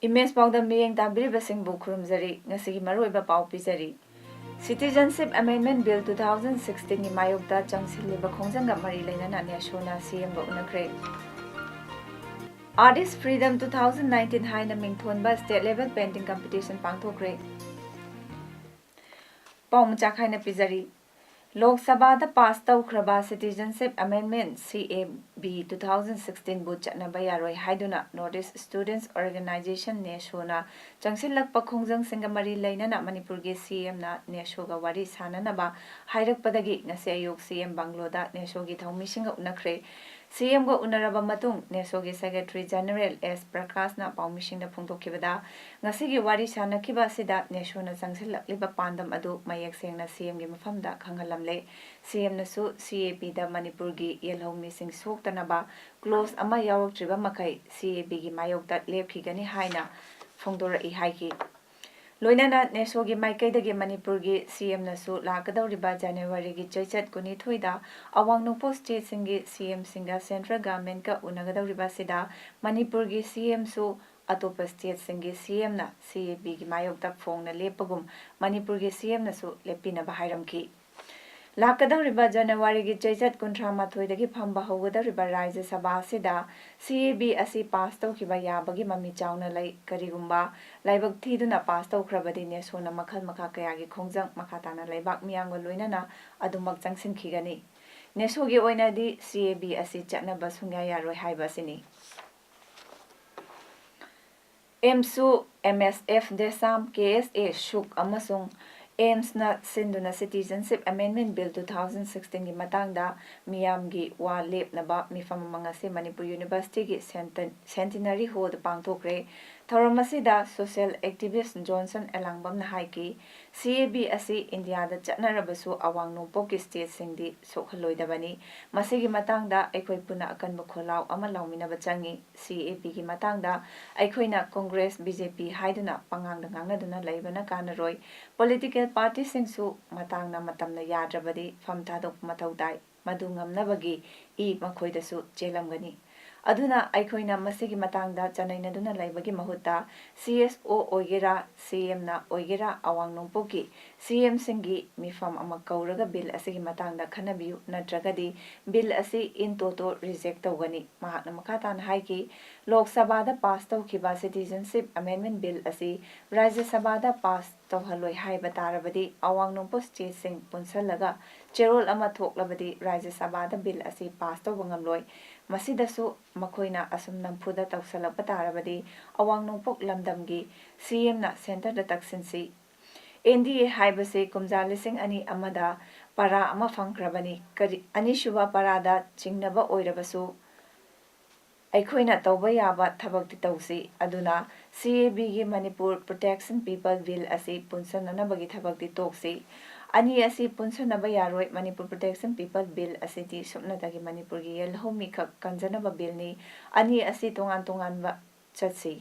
Image Powder Miyang Tabiribasingbu Kurumzari, Ngasigi Maruiba Pau Pizari. Citizenship Amendment Bill 2016 ni Mayokta Changsilliba Khongjanga Mari Lainana Neshona CM Unakre. Artist Freedom 2019 Haina Mingthonba State Level Painting Competition Pangthokre. Paumchak Haina Pizari. Lok Sabha da pass taukraba Citizenship Amendment CAB 2016 bu chatnaba yaroi haiduna Northeast Students Organization Neshona changsilakpa khongjang singa mari lainana Manipur gi CM na Neshoga wari sananaba hairakpadagi ngase ayok CM Bangloda Neshogi thaumisinga unakre CM go unaraba matung Neshogi Secretary General S Prakash na paumisingda phongdokkibada ngasigi wari sanakiba sida Neshona changsilakliba pandam adu mayak sengna CM gi mafamda khangalamle CM nasu CAB da Manipur gi yelhau missing soktanaba close ama yawaktriba makai CAB gi mayokta lepkhigani haina phongdora haiki Loinana Neshogi Maikaidagi Manipur gi CM nasu lakadauriba January gi chaichat kuni thoida awang nungpo state singi CM singa central government ka unagadauriba sida Manipur gi CM su atopa state singi CM na CAB gi mayokta phongna lepagum Manipur gi CM nasu lepina bahairamki Lakadauriba January gi chaichat kuntra mathoidagi phamba haugadariba Rajya Sabha sida CAB asi pass taukiba yabagi mami chauna lai karigumba laibak thiduna pass taukrabadi Neshona makhal makha kayagi khongjang makhatana laibak miyangwa loinana adumak changsinkhigani Neshogi oinadi CAB asi chatnaba sungya yaroi haiba sini MSU MSF Desam KSA Shuk amasung AIMS na sinduna Citizenship Amendment Bill 2016 gi matangda miyam gi wa lepnaba mifam mangase Manipur University gi Centenary Hall da pangthokre thauramasida social activist Johnson Elangbam na haiki CAB asi India da chatnarabasu awang nungpok gi state singdi sokhalloidabani masigi matangda aikoi puna akanba kholau ama lawminaba changi CAB gi matangda aikoina Congress BJP haiduna pangangda ngangnaduna laibana kanaroi political party singsu matangna matamna yadrabadi fam thadok mathaudai madu ngamnabagi makhoidasu chelamgani aduna aikoina masigi matangda chanainaduna laibagi mahutta CSO oigera CM na oigera awang nongpoki CM singi mifam ama kauraga bill asigi matangda khanabiu natragadi bill asi in toto reject tawgani mahakna makhatan haiki Lok Sabha da pass tawkiba Citizenship Amendment Bill asi Rajya Sabha da pass tawhaloi haiba tarabadi awang nongpo state sing punsallaga cherol ama thoklabadi Rajya Sabha da bill asi pass tawbangamloi masidasu makoina asum nampuda tawsalakpa tarabadi awang nongpok lamdamgi CM na center da taksinsi NDA haibase kumja lising ani amada para ama fangkrabani kari anishuba parada chingnaba oirabasu aikoina tawba yaba thabakti tawsi aduna CAB gi Manipur Protection People Bill asi punsananabagi thabakti toksi ani asi punsanaba yaroi Manipur Protection People Bill asiti sumnatagi Manipur gi yelhomi khak kanjanaba bill ni ani asi tongan ba chatsi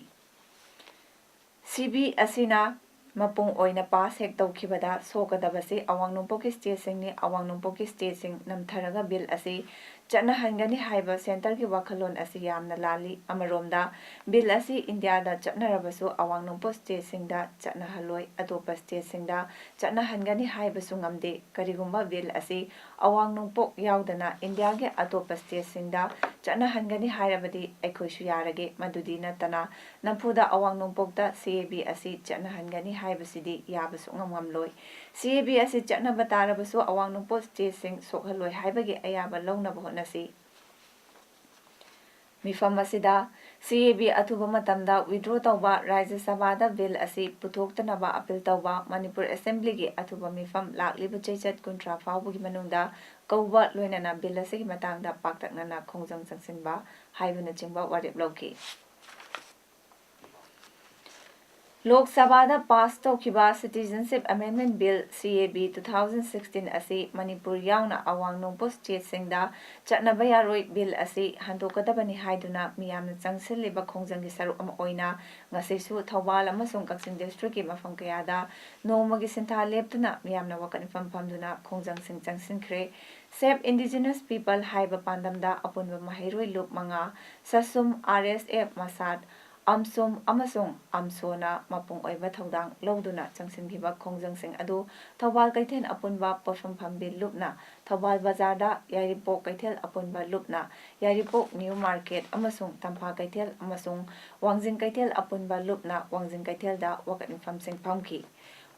CB asina mapung oina pass hek tawkhibada sokadabasi awang nungpoki state singni awang nungpoki state sing namtharaga bill asi chana hangani haiba center ki wakhalon asi yamna lali amaromda bill asi India da chana rabasu awang nungpo state singda chana haloi atopa state singda chana hangani haiba sungamde karigumba bill asi awang nungpo yaudana India ge atopa state singda chana hangani hairabadi aikhoisu yarage madudi natana nampuda awang nungpokda CAB asi chana hangani haibasidi yabasu ngamngamloi CAB asi chana batarabasu awang nungpo state sing sokhaloi haibagi ayaba launaba honasi mifam asida CAB athuba matamda withdraw tawba Rajya Sabha da bill asi puthoktanaba appeal tawba Manipur Assembly gi athuba mifam lakliba chaichat kuntra fawbugi manungda kauba loinana bill asigi matangda paktaknana khongjang changsinba haibuna chingba warep lawki ꯂꯣꯛ ꯁꯚꯥꯗ pass ꯇꯧꯈꯤꯕ citizenship amendment bill (CAB) 2016 ꯑꯁꯤ ꯃꯅꯤꯄꯨꯔ ꯌꯥꯎꯅ ꯑꯋꯥꯡ ꯅꯣꯡꯄꯣꯛ ꯁ꯭ꯇꯦꯠꯁꯤꯡꯗ ꯆꯠꯅꯕ ꯌꯥꯔꯣꯏ bill ꯑꯁꯤ ꯍꯟꯗꯣꯛꯀꯗꯕꯅꯤ ꯍꯥꯏꯗꯨꯅ ꯃꯤꯌꯥꯝꯅ ꯆꯪꯁꯤꯜꯂꯤꯕ ꯈꯣꯡꯖꯪꯒꯤ ꯁꯔꯨꯛ ꯑꯃ ꯑꯣꯏꯅ ꯉꯁꯤꯁꯨ ꯊꯧꯕꯥꯜ ꯑꯃꯁꯨꯡ ꯀꯛꯆꯤꯡ ꯗꯤꯁꯇ꯭ꯔꯤꯛꯀꯤ ꯃꯐꯝ ꯀꯌꯥꯗ ꯅꯣꯡꯃꯒꯤ ꯁꯤꯟꯊꯥ ꯂꯦꯞꯇꯨꯅ ꯃꯤꯌꯥꯝꯅ ꯋꯥꯀꯠ ꯃꯤꯐꯝ ꯐꯝꯗꯨꯅ ꯈꯣꯡꯖꯪꯁꯤꯡ ꯆꯪꯁꯤꯟꯈ꯭ꯔꯦ꯫ ꯁꯦꯚ ꯏꯟꯗꯤꯖꯤꯅꯁ ꯄꯤꯄꯜ ꯍꯥꯏꯕ ꯄꯥꯟꯗꯝꯗ ꯑꯄꯨꯟꯕ ꯃꯍꯩꯔꯣꯏ ꯂꯨꯞ 5, ꯁꯁꯨꯝ, RSF, ꯃꯁꯥꯠ, ꯑꯝꯁꯨꯝ ꯑꯃꯁꯨꯡ ꯑꯝꯁꯣꯅ ꯃꯄꯨꯡ ꯑꯣꯏꯕ ꯊꯧꯗꯥꯡ ꯂꯧꯗꯨꯅ ꯆꯪꯁꯤꯟꯈꯤꯕ ꯈꯣꯡꯖꯪꯁꯤꯡ ꯑꯗꯨ ꯊꯧꯕꯥꯜ ꯀꯩꯊꯦꯜ ꯑꯄꯨꯟꯕ ꯄꯣꯠꯐꯝ ꯐꯝꯕꯤ ꯂꯨꯞꯅ ꯊꯧꯕꯥꯜ ꯕꯖꯥꯔꯗ, ꯌꯥꯏꯔꯤꯄꯣꯛ ꯀꯩꯊꯦꯜ ꯑꯄꯨꯟꯕ ꯂꯨꯞꯅ ꯌꯥꯏꯔꯤꯄꯣꯛ ꯅ꯭ꯌꯨ ꯃꯥꯔꯀꯦꯠ ꯑꯃꯁꯨꯡ ꯇꯝꯐꯥ ꯀꯩꯊꯦꯜ ꯑꯃꯁꯨꯡ ꯋꯥꯡꯖꯤꯡ ꯀꯩꯊꯦꯜ ꯑꯄꯨꯟꯕ ꯂꯨꯞꯅ ꯋꯥꯡꯖꯤꯡ ꯀꯩꯊꯦꯜꯗ ꯋꯥꯀꯠ ꯃꯤꯐꯝꯁꯤꯡ ꯐꯝꯈꯤ꯫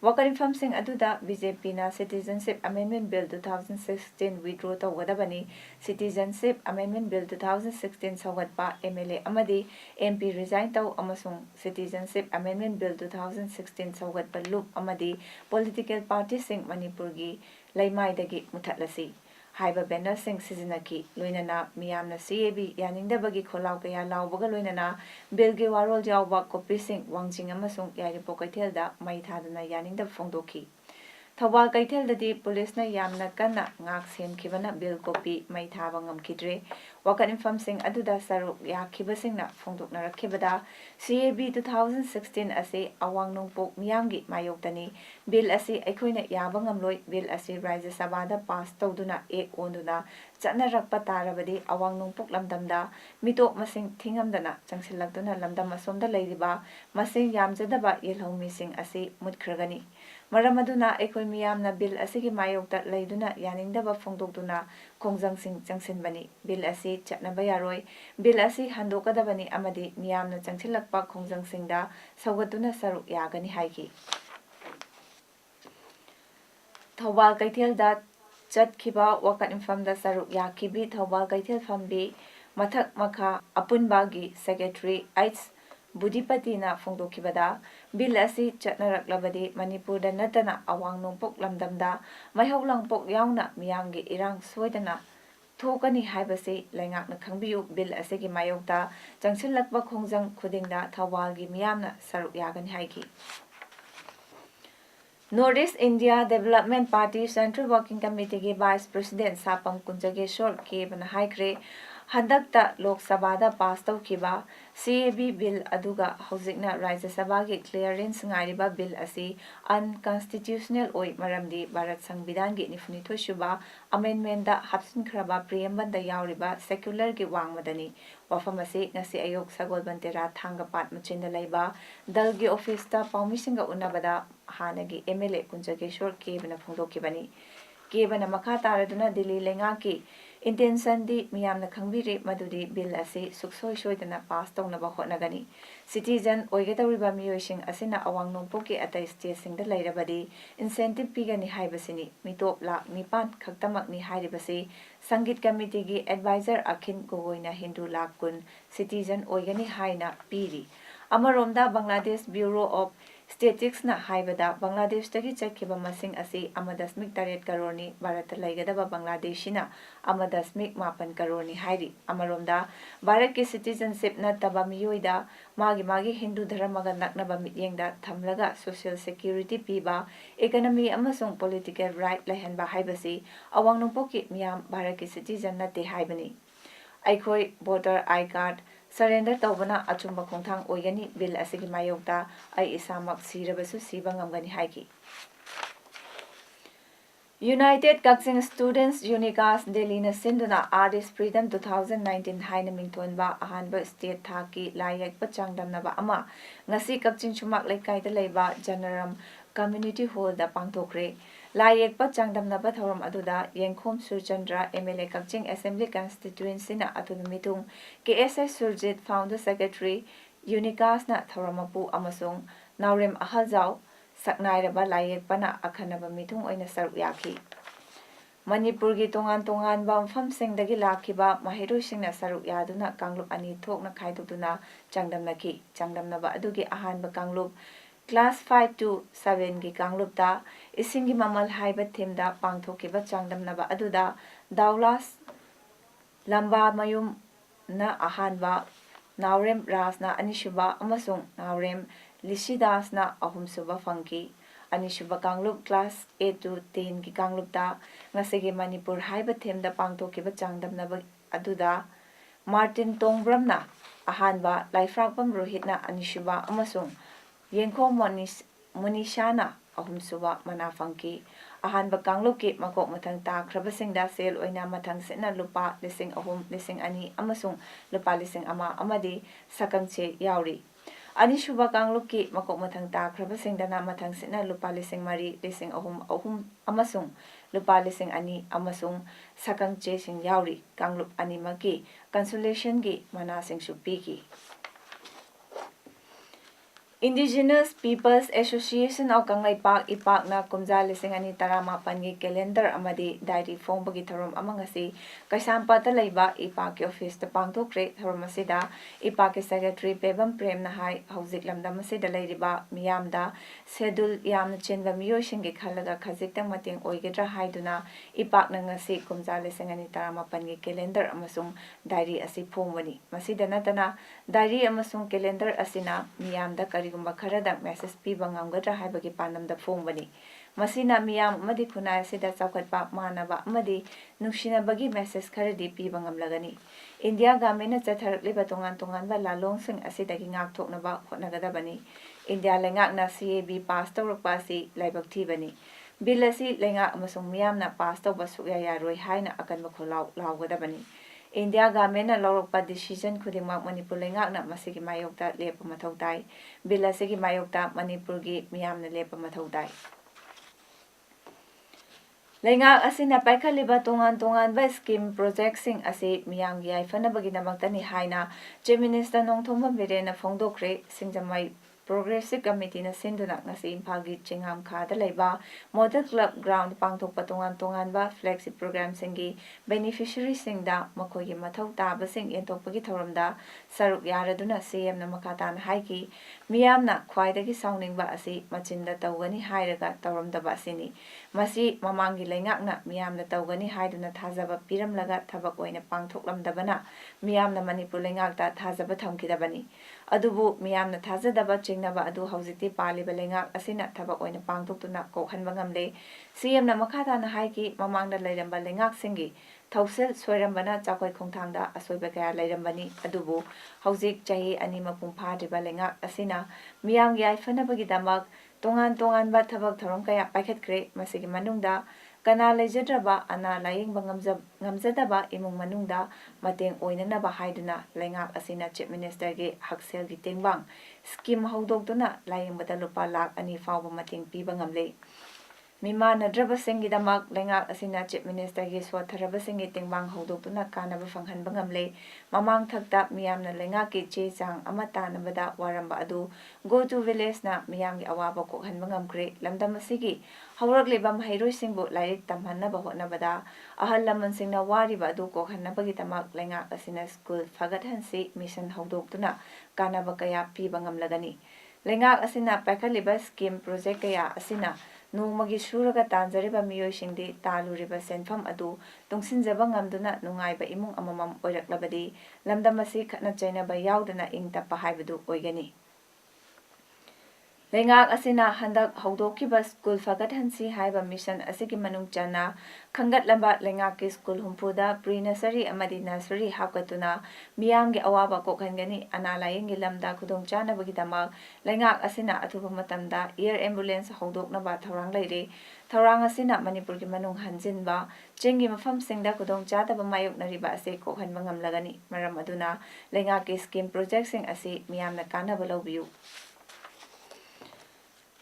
ꯋꯥꯀꯠ ꯃꯤꯐꯝꯁꯤꯡ ꯑꯗꯨꯗ ꯕꯤꯖꯦꯄꯤꯅ ꯁꯤꯇꯤꯖꯟꯁꯤꯞ ꯑꯦꯃꯦꯟꯗꯃꯦꯟꯠ ꯕꯤꯜ 2016 ꯋꯤꯗ꯭ꯔꯣ ꯇꯧꯒꯗꯕꯅꯤ, ꯁꯤꯇꯤꯖꯟꯁꯤꯞ ꯑꯦꯃꯦꯟꯗꯃꯦꯟꯠ ꯕꯤꯜ 2016 ꯁꯧꯒꯠꯄ MLA ꯑꯃꯗꯤ MP ꯔꯤꯖꯥꯏꯟ ꯇꯧ ꯑꯃꯁꯨꯡ ꯁꯤꯇꯤꯖꯟꯁꯤꯞ ꯑꯦꯃꯦꯟꯗꯃꯦꯟꯠ ꯕꯤꯜ 2016 ꯁꯧꯒꯠꯄ ꯂꯨꯞ ꯑꯃꯗꯤ ꯄꯣꯂꯤꯇꯤꯀꯦꯜ ꯄꯥꯔꯇꯤꯁꯤꯡ ꯃꯅꯤꯄꯨꯔꯒꯤ ꯂꯩꯃꯥꯏꯗꯒꯤ ꯃꯨꯠꯊꯠꯂꯁꯤ ꯍꯥꯏꯕ ꯕꯦꯅꯔꯁꯤꯡ ꯁꯤꯖꯤꯟꯅꯈꯤ꯫ ꯂꯣꯏꯅꯅ ꯃꯤꯌꯥꯝꯅ CAB ꯌꯥꯅꯤꯡꯗꯕꯒꯤ ꯈꯣꯜꯂꯥꯎ ꯀꯌꯥ ꯂꯥꯎꯕꯒ ꯂꯣꯏꯅꯅ ꯕꯤꯜꯒꯤ ꯋꯥꯔꯣꯜ ꯌꯥꯎꯕ ꯀꯣꯄꯤꯁꯤꯡ ꯋꯥꯡꯖꯤꯡ ꯑꯃꯁꯨꯡ ꯌꯥꯏꯔꯤꯄꯣꯛ ꯀꯩꯊꯦꯜꯗ ꯃꯩ ꯊꯥꯗꯨꯅ ꯌꯥꯅꯤꯡꯗꯕ ꯐꯣꯡꯗꯣꯛꯈꯤ꯫ ꯊꯧꯕꯥꯜ ꯀꯩꯊꯦꯜꯗꯗꯤ ꯄꯨꯂꯤꯁꯅ ꯌꯥꯝꯅ ꯀꯟꯅ ꯉꯥꯛ ꯁꯦꯟꯈꯤꯕꯅ ꯕꯤꯜ ꯀꯣꯄꯤ ꯃꯩ ꯊꯥꯕ ꯉꯝꯈꯤꯗ꯭ꯔꯦ꯫ ꯋꯥꯀꯠ ꯃꯤꯐꯝꯁꯤꯡ ꯑꯗꯨꯗ ꯁꯔꯨꯛ ꯌꯥꯈꯤꯕꯁꯤꯡꯅ ꯐꯣꯡꯗꯣꯛꯅꯔꯛꯈꯤꯕꯗ CAB 2016 ꯑꯁꯤ ꯑꯋꯥꯡ ꯅꯣꯡꯄꯣꯛ ꯃꯤꯌꯥꯝꯒꯤ ꯃꯥꯌꯣꯛꯇꯅꯤ, ꯕꯤꯜ ꯑꯁꯤ ꯑꯩꯈꯣꯏꯅ ꯌꯥꯕ ꯉꯝꯂꯣꯏ, ꯕꯤꯜ ꯑꯁꯤ ꯔꯥꯖ꯭ꯌ ꯁꯚꯥꯗ ꯄꯥꯁ ꯇꯧꯗꯨꯅ ꯑꯦꯛ ꯑꯣꯟꯗꯨꯅ ꯆꯠꯅꯔꯛꯄ ꯇꯥꯔꯕꯗꯤ ꯑꯋꯥꯡ ꯅꯣꯡꯄꯣꯛ ꯂꯝꯗꯝꯗ ꯃꯤꯇꯣꯞ ꯃꯁꯤꯡ ꯊꯤꯉꯝꯗꯅ ꯆꯪꯁꯤꯜꯂꯛꯇꯨꯅ ꯂꯝꯗꯝ ꯑꯁꯣꯝꯗ ꯂꯩꯔꯤꯕ ꯃꯁꯤꯡ ꯌꯥꯝꯖꯗꯕ ꯌꯦꯜꯍꯧꯃꯤꯁꯤꯡ ꯑꯁꯤ ꯃꯨꯠꯈ꯭ꯔꯒꯅꯤ꯫ ꯃꯔꯝ ꯑꯗꯨꯅ ꯑꯩꯈꯣꯏ ꯃꯤꯌꯥꯝꯅ ꯕꯤꯜ ꯑꯁꯤꯒꯤ ꯃꯥꯌꯣꯛꯇ ꯂꯩꯗꯨꯅ ꯌꯥꯅꯤꯡꯗꯕ ꯐꯣꯡꯗꯣꯛꯇꯨꯅ ꯈꯣꯡꯖꯪꯁꯤꯡ ꯆꯪꯁꯤꯟꯕꯅꯤ꯫ ꯕꯤꯜ ꯑꯁꯤ ꯆꯠꯅꯕ ꯌꯥꯔꯣꯏ, ꯕꯤꯜ ꯑꯁꯤ ꯍꯟꯗꯣꯛꯀꯗꯕꯅꯤ ꯑꯃꯗꯤ ꯃꯤꯌꯥꯝꯅ ꯆꯪꯁꯤꯜꯂꯛꯄ ꯈꯣꯡꯖꯪꯁꯤꯡꯗ ꯁꯧꯒꯠꯇꯨꯅ ꯁꯔꯨꯛ ꯌꯥꯒꯅꯤ ꯍꯥꯏꯈꯤ꯫ ꯊꯧꯕꯥꯜ ꯀꯩꯊꯦꯜꯗ ꯆꯠꯈꯤꯕ ꯋꯥꯀꯠ ꯃꯤꯐꯝꯗ ꯁꯔꯨꯛ ꯌꯥꯈꯤꯕꯤ ꯊꯧꯕꯥꯜ ꯀꯩꯊꯦꯜ ꯐꯝꯕꯤ ꯃꯊꯛ ꯃꯈꯥ ꯑꯄꯨꯟꯕꯒꯤ ꯁꯦꯀ꯭ꯔꯦꯇꯔꯤ H. ꯕꯨꯙꯤꯄꯇꯤꯅ ꯐꯣꯡꯗꯣꯛꯈꯤꯕꯗ ꯕꯤꯜ ꯑꯁꯤ ꯆꯠꯅꯔꯛꯂꯕꯗꯤ ꯃꯅꯤꯄꯨꯔꯗ ꯅꯠꯇꯅ ꯑꯋꯥꯡ ꯅꯣꯡꯄꯣꯛ ꯂꯝꯗꯝꯗ ꯃꯩꯍꯧ ꯂꯥꯡꯄꯣꯛ ꯌꯥꯎꯅ ꯃꯤꯌꯥꯝꯒꯤ ꯏꯔꯥꯡ ꯁꯣꯏꯗꯅ ꯊꯣꯛꯀꯅꯤ ꯍꯥꯏꯕꯁꯤ ꯂꯩꯉꯥꯛꯅ ꯈꯪꯕꯤꯌꯨ꯫ ꯕꯤꯜ ꯑꯁꯤꯒꯤ ꯃꯥꯌꯣꯛꯇ ꯆꯪꯁꯤꯜꯂꯛꯄ ꯈꯣꯡꯖꯪ ꯈꯨꯗꯤꯡꯗ ꯊꯧꯕꯥꯜꯒꯤ ꯃꯤꯌꯥꯝꯅ ꯁꯔꯨꯛ ꯌꯥꯒꯅꯤ ꯍꯥꯏꯈꯤ꯫ North East India development party central working ꯀꯝꯃꯤꯇꯤꯒꯤ ꯚꯥꯏꯁ ꯄ꯭ꯔꯦꯁꯤꯗꯦꯟꯠ ꯁꯥꯄꯝ ꯀꯨꯟꯖꯒꯦꯁꯣꯔ ꯀꯦꯕꯅ ꯍꯥꯏꯈ꯭ꯔꯦ, ꯍꯟꯗꯛꯇ ꯂꯣꯛ ꯁꯚꯥꯗ ꯄꯥꯁ ꯇꯧꯈꯤꯕ CAB ꯕꯤꯜ ꯑꯗꯨꯒ ꯍꯧꯖꯤꯛꯅ ꯔꯥꯖ꯭ꯌ ꯁꯚꯥꯒꯤ ꯀ꯭ꯂꯤꯌꯔꯦꯟꯁ ꯉꯥꯏꯔꯤꯕ ꯕꯤꯜ ꯑꯁꯤ ꯑꯟꯀꯟꯁꯇꯤꯇ꯭ꯌꯨꯁꯅꯦꯜ ꯑꯣꯏ ꯃꯔꯝꯗꯤ ꯚꯥꯔꯠ ꯁꯪꯕꯤꯙꯥꯟꯒꯤ 42 ꯁꯨꯕ ꯑꯃꯦꯟꯗꯃꯦꯟꯠꯗ ꯍꯥꯞꯆꯤꯟꯈ꯭ꯔꯕ ꯄ꯭ꯔꯤꯑꯦꯝꯕꯜꯗ ꯌꯥꯎꯔꯤꯕ ꯁꯦꯀ꯭ꯌꯨꯂꯔꯒꯤ ꯋꯥꯡꯃꯗꯅꯤ꯫ ꯋꯥꯐꯝ ꯑꯁꯤ ꯉꯁꯤ ꯑꯌꯨꯛ ꯁꯒꯣꯜꯕꯟ ꯇꯦꯔꯥ ꯊꯥꯡꯒꯄꯥꯠ ꯃꯆꯤꯟꯗ ꯂꯩꯕ ꯗꯜꯒꯤ ꯑꯣꯐꯤꯁꯇ ꯄꯥꯎꯃꯤꯁꯤꯡꯒ ꯎꯟꯅꯕꯗ ꯍꯥꯟꯅꯒꯤ MLA ꯀꯨꯟꯖꯒꯦꯁꯣꯔ ꯀꯦꯕꯅ ꯐꯣꯡꯗꯣꯛꯈꯤꯕꯅꯤ꯫ ꯀꯦꯕꯅ ꯃꯈꯥ ꯇꯥꯔꯗꯨꯅ ꯗꯤꯜꯂꯤ ꯂꯩꯉꯥꯛꯀꯤ ꯏꯟꯇꯦꯟꯁꯟꯗꯤ ꯃꯤꯌꯥꯝꯅ ꯈꯪꯕꯤꯔꯤ ꯃꯗꯨꯗꯤ ꯕꯤꯜ ꯑꯁꯤ ꯁꯨꯛꯁꯣꯏ ꯁꯣꯏꯗꯅ ꯄꯥꯁ ꯇꯧꯅꯕ ꯍꯣꯠꯅꯒꯅꯤ꯫ ꯁꯤꯇꯤꯖꯟ ꯑꯣꯏꯒꯗꯧꯔꯤꯕ ꯃꯤꯑꯣꯏꯁꯤꯡ ꯑꯁꯤꯅ ꯑꯋꯥꯡ ꯅꯣꯡꯄꯣꯛꯀꯤ ꯑꯇꯩ ꯁ꯭ꯇꯦꯠꯁꯤꯡꯗ ꯂꯩꯔꯕꯗꯤ ꯏꯟꯁꯦꯟꯇꯤꯚ ꯄꯤꯒꯅꯤ ꯍꯥꯏꯕꯁꯤꯅꯤ꯫ ꯃꯤꯇꯣꯞ ꯂꯥꯈ 9 ꯈꯛꯇꯃꯛꯅꯤ ꯍꯥꯏꯔꯤꯕꯁꯤ ꯁꯪꯒꯤꯠ ꯀꯝꯃꯤꯇꯤꯒꯤ ꯑꯦꯗꯚꯥꯏꯖꯔ ꯑꯈꯤꯟ ꯒꯣꯒꯣꯏꯅ ꯍꯤꯟꯗꯨ ꯂꯥꯈ 10 ꯁꯤꯇꯤꯖꯟ ꯑꯣꯏꯒꯅꯤ ꯍꯥꯏꯅ ꯄꯤꯔꯤ꯫ ꯑꯃꯔꯣꯝꯗ ꯕꯪꯒ꯭ꯂꯥꯗꯦꯁ ꯕ꯭ꯌꯨꯔꯣ ꯑꯣꯐ ꯁ꯭ꯇꯦꯇꯤꯁ꯭ꯇꯤꯛꯁꯅ ꯍꯥꯏꯕꯗ ꯕꯪꯒ꯭ꯂꯥꯗꯦꯁꯇꯒꯤ ꯆꯠꯈꯤꯕ ꯃꯁꯤꯡ ꯑꯁꯤ 1.8 ꯀꯔꯣꯔꯅꯤ, ꯚꯥꯔꯠꯇ ꯂꯩꯒꯗꯕ ꯕꯪꯒ꯭ꯂꯥꯗꯦꯁꯤꯅ 1.9 ꯀꯔꯣꯔꯅꯤ ꯍꯥꯏꯔꯤ꯫ ꯑꯃꯔꯣꯝꯗ ꯚꯥꯔꯠꯀꯤ ꯁꯤꯇꯤꯖꯟꯁꯤꯞ ꯅꯠꯇꯕ ꯃꯤꯑꯣꯏꯗ ꯃꯥꯒꯤ ꯍꯤꯟꯗꯨ ꯙꯔꯃꯒ ꯅꯛꯅꯕ ꯃꯤꯠꯌꯦꯡꯗ ꯊꯝꯂꯒ ꯁꯣꯁꯤꯌꯦꯜ ꯁꯦꯀ꯭ꯌꯨꯔꯤꯇꯤ ꯄꯤꯕ, ꯏꯀꯣꯅꯣꯃꯤ ꯑꯃꯁꯨꯡ ꯄꯣꯂꯤꯇꯤꯀꯦꯜ ꯔꯥꯏꯠ ꯂꯩꯍꯟꯕ ꯍꯥꯏꯕꯁꯤ ꯑꯋꯥꯡ ꯅꯣꯡꯄꯣꯛꯀꯤ ꯃꯤꯌꯥꯝ ꯚꯥꯔꯠꯀꯤ ꯁꯤꯇꯤꯖꯟ ꯅꯠꯇꯦ ꯍꯥꯏꯕꯅꯤ꯫ ꯑꯩꯈꯣꯏ ꯚꯣꯇꯔ ꯑꯥꯏ ꯀꯥꯔꯗ ꯁꯔꯦꯟꯗꯔ ꯇꯧꯕꯅ ꯑꯆꯨꯝꯕ ꯈꯣꯡꯊꯥꯡ ꯑꯣꯏꯒꯅꯤ, ꯕꯤꯜ ꯑꯁꯤꯒꯤ ꯃꯥꯌꯣꯛꯇ ꯑꯩ ꯏꯁꯥꯃꯛ ꯁꯤꯔꯕꯁꯨ ꯁꯤꯕ ꯉꯝꯒꯅꯤ ꯍꯥꯏꯈꯤ꯫ ꯌꯨꯅꯥꯏꯇꯦꯗ ꯀꯛꯆꯤꯡ ꯁ꯭ꯇꯨꯗꯦꯟꯠꯁ ꯌꯨꯅꯤꯀꯥꯁ ꯗꯦꯜꯂꯤꯅ ꯁꯤꯟꯗꯨꯅ ꯑꯥꯔꯇꯤꯁꯠ ꯐ꯭ꯔꯤꯗꯝ 2019 ꯍꯥꯏꯅ ꯃꯤꯡꯊꯣꯟꯕ ꯑꯍꯥꯟꯕ ꯁ꯭ꯇꯦꯠ ꯊꯥꯛꯀꯤ ꯂꯥꯏ ꯌꯦꯛꯄ ꯆꯥꯡꯗꯝꯅꯕ ꯑꯃ ꯉꯁꯤ ꯀꯛꯆꯤꯡ ꯁꯨꯃꯥꯛ ꯂꯩꯀꯥꯏꯗ ꯂꯩꯕ ꯖꯅꯔꯝ ꯀꯝꯃ꯭ꯌꯨꯅꯤꯇꯤ ꯍꯣꯜꯗ ꯄꯥꯡꯊꯣꯛꯈ꯭ꯔꯦ꯫ ꯂꯥꯏ ꯌꯦꯛꯄ ꯆꯥꯡꯗꯝꯅꯕ ꯊꯧꯔꯝ ꯑꯗꯨꯗ ꯌꯦꯡꯈꯣꯝ ꯁꯨꯔꯆꯟꯗ꯭ꯔ MLA ꯀꯛꯆꯤꯡ ꯑꯦꯁꯦꯝꯕ꯭ꯂꯤ ꯀꯟꯁꯇꯤꯇ꯭ꯌꯨꯑꯦꯟꯁꯤꯅ ꯑꯊꯣꯏꯕ ꯃꯤꯊꯨꯡ, KSS ꯁꯨꯔꯖꯤꯠ ꯐꯥꯎꯟꯗꯔ ꯁꯦꯀ꯭ꯔꯦꯇꯔꯤ, ꯌꯨꯅꯤꯀꯥꯁꯅ ꯊꯧꯔꯝ ꯃꯄꯨ ꯑꯃꯁꯨꯡ ꯅꯥꯎꯔꯦꯝ ꯑꯍꯜꯖꯥꯎ ꯁꯛꯅꯥꯏꯔꯕ ꯂꯥꯏꯌꯦꯛꯄꯅ ꯑꯈꯟꯅꯕ ꯃꯤꯊꯨꯡ ꯑꯣꯏꯅ ꯁꯔꯨꯛ ꯌꯥꯈꯤ꯫ ꯃꯅꯤꯄꯨꯔꯒꯤ ꯇꯣꯉꯥꯟ ꯇꯣꯉꯥꯟꯕ ꯃꯐꯝꯁꯤꯡꯗꯒꯤ ꯂꯥꯛꯈꯤꯕ ꯃꯍꯩꯔꯣꯏꯁꯤꯡꯅ ꯁꯔꯨꯛ ꯌꯥꯗꯨꯅ ꯀꯥꯡꯂꯨꯞ 2 ꯊꯣꯛꯅ ꯈꯥꯏꯗꯣꯛꯇꯨꯅ ꯆꯥꯡꯗꯝꯅꯈꯤ꯫ ꯆꯥꯡꯗꯝꯅꯕ ꯑꯗꯨꯒꯤ ꯑꯍꯥꯟꯕ ꯀꯥꯡꯂꯨꯞ ꯀ꯭ꯂꯥꯁ 5 to 7ꯒꯤ ꯀꯥꯡꯂꯨꯞꯇ ꯏꯁꯤꯡꯒꯤ ꯃꯃꯜ ꯍꯥꯏꯕ ꯊꯤꯝꯗ ꯄꯥꯡꯊꯣꯛꯈꯤꯕ ꯆꯥꯡꯗꯝꯅꯕ ꯑꯗꯨꯗ ꯗꯥꯎꯂꯥꯁ ꯂꯝꯕꯥꯃꯌꯨꯝꯅ ꯑꯍꯥꯟꯕ, ꯅꯥꯎꯔꯦꯝ ꯔꯥꯖꯅ ꯑꯅꯤꯁꯨꯕ ꯑꯃꯁꯨꯡ ꯅꯥꯎꯔꯦꯝ Lisidas ahumsuba fangki anishuba kangluk class 8 to 10 ki kanglukta ngasige Manipur haiba themda pangthokiba changdamnaba aduda Martin Tongbramna ahanba Laifrakpam Rohitna anishuba amasung Yengko Munishana ahumsuba mana fangki ahanba kanglukki makok mathang takrabasingda sel oina mathang sena lupa lising ahum lising ani amasung lupa lising ama amadi sakangche yauri Anishuba kanglukki makok mathang takrabasingdana mathang sena lupa lising mari lising ahum amasung lupa lising ani amasung sakangche sing yauri kanglup animaki consolation gi mana sing supiki Indigenous Peoples Association of Kanglaipak Ipakna Kumja lising ani taramapangi calendar amadi diary fongbagi tharom amangasi Kaisampata laiba Ipaki office ta pangthokre tharom asida Ipaki secretary Pebam Prem na hai hauzik lamdam asida lairiba miyamda schedule yamna chenba miyoishingi khalaga khajiktang mating oigedra haiduna Ipakna ngasi Kumja lising ani taramapangi calendar amasung diary asi phongwani masida natana diary amasung calendar asina miyamda gumba kharadang message piba ngamgadra haibagi panamda phongbani masina miyam amadi khunai asida chawkhatpa manaba amadi nungsinabagi message kharadi piba ngamlagani India government chatharakliba tongan lalong sing asidagi ngakthoknaba hotnagadabani India lengakna CAB pass tawrakpa si laibak thibani bill asi lengak amasung miyamna pass tawba sukya yaroi haina akanba kholau lawgadabani India government lawrakpa decision khudingmak Manipur lengakna masigi mayokta lepa mathau tai bill asigi mayokta Manipur gi miyamna lepa mathau tai Lengak asina paikhaliba tongan ba scheme project sing asi miyamgi aifanabagi namaktani haina Chief Minister Nongthomba Birena phongdokre singjamai Progressive Committee na sinduna ngasi Imphagi Chingham Khada laiba Model Club Ground pangthokpa tongan ba flagship program singi beneficiary singda makogi mathau taba sing yentokpagi thoramda saruk yaraduna CM na makatan haiki miyamna khwaidagi sauningba asi machinda tawgani hairaga tawramdaba asini masi mamangi lengakna miyamna tawgani haiduna thajaba piramlaga thabak oina pangthoklamdabana miyamna Manipur lengakta thajaba thamkidabani adubu miyamna thajadaba naba adu haujiti paliba lengak asina thabak oina pangthoktuna kokhanba ngamle CM na makhata na haiki mamangda lairamba lengak singi thausel soirambana chakwai khongthangda asoiba kaya lairambani adubu haujik chahi ani mapung phadriba lengak asina miyam gi aifanabagi damak tongan ba thabak thorom kaya paikhatkre masigi manungda kana lejadraba ana layingba ngamjadaba imung manungda mateng oinanaba haiduna lengak asina Chief Minister gi haksel gi tengbang scheme haudokduna layingbada lupa lakh 2 fawba mating piba ngamle Mima nadraba singi damak lengak asina Chief Minister gi swatharaba singi tengbang haudokduna kanaba fanghanba ngamle mamang thakta miyamna lengak ki chechang amata nabada waramba adu go to village na miyamgi awaba kokhanba ngamkre lamdam asigi hawrakleba mahairoi singbu lairik tamhanaba hotnabada ahal laman singna wariba adu kokhanabagi tamak lengak asina school fagathansi mission haudokduna kanaba kaya piba ngamlagani lengak asina pakhaliba scheme project kaya asina nungmagi suraga tanjariba miyoisingdi taluriba senfam adu tungsinjaba ngamduna nungaiba imung amamam oiraklabadi lamdamasi khatna chainaba yaudana ingtappa haibadu oigani Lengak asina handak haudokiba school fagathansi haiba mission asigi manung chana khangatlamba lengak ki school humpuda pre-nursery amadi nursery hapkatuna miyamgi awaba kokhangani analayingi lamda khudong chanabagi damak lengak asina athuba matamda air ambulance haudoknaba thorang leire thorang asina Manipur gi manung hanjinba chengi mafam singda khudong chadaba mayoknariba ase kokhanba ngamlagani maram aduna lengak ki scheme project sing asi miyamna kanaba lawbiu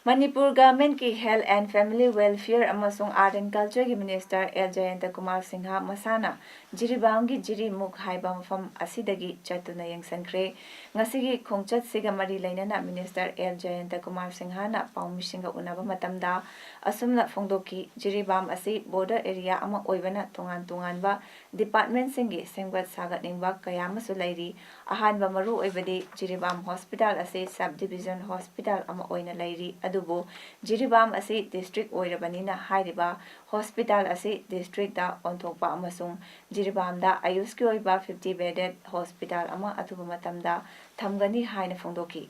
Manipur Government ki Health and Family Welfare amasung Art and Culture ki Minister L. Jayanta Kumar Singha masana Jiribamgi Jiri Muk haiba mafam asidagi chatuna yengsankre ngasigi khongchat siga mari lainana Minister L. Jayanta Kumar Singha na paumisinga unaba matamda asumna phongdoki Jiribam asi border area ama oibana tungan ba department singi sengbat sagatningba kayamasu lairi ahanba maru oibadi Jiribam Hospital asi subdivision hospital ama oina lairi adubu Jiribam asi district oirabanina hairiba hospital asi district da onthokpa amasung Jiribam da ayush ki oiba 50 bedded hospital ama athuba matamda thamgani haina phongdoki